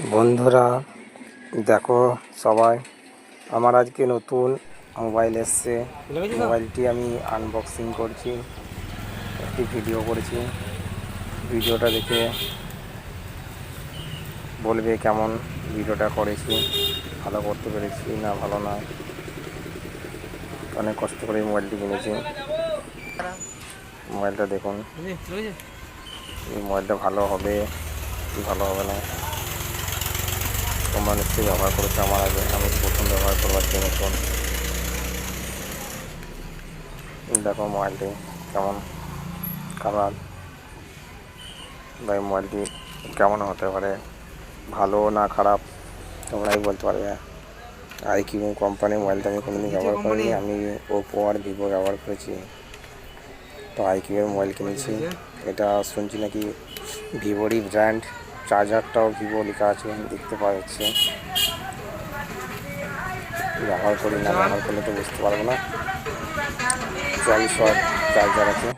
বন্ধুরা দেখো সবাই, আমার আজকে নতুন মোবাইল এসছে। মোবাইলটি আমি আনবক্সিং করছি, একটি ভিডিও করেছি। ভিডিওটা দেখে বলবে কেমন ভিডিওটা করেছি, ভালো করতে পেরেছি না ভালো না। অনেক কষ্ট করে মোবাইলটি কিনেছি। মোবাইলটা দেখুন, এই মোবাইলটা ভালো হবে কি ভালো হবে না তোমরা নিশ্চয়ই ব্যবহার করেছো আমার আগে। আমি প্রথম ব্যবহার করবার জন্য দেখো মোবাইলটি কেমন কালার বা মোবাইলটি কেমন হতে পারে, ভালো না খারাপ তোমরাই বলতে পারবে। আইকিউ কোম্পানির মোবাইলটা আমি কোনোদিন ব্যবহার করিনি। আমি ওপো আর ভিভো ব্যবহার করেছি, তো আইকিউয়ের মোবাইল কিনেছি। এটা শুনছি নাকি ভিভোরই ব্র্যান্ড, চার্জারটাও ভিভো লেখা আছে দেখতে পাওয়া যাচ্ছে। ব্যবহার করি না, ব্যবহার করলে তো বুঝতে পারবো না। 40 ওয়াট চার্জার আছে।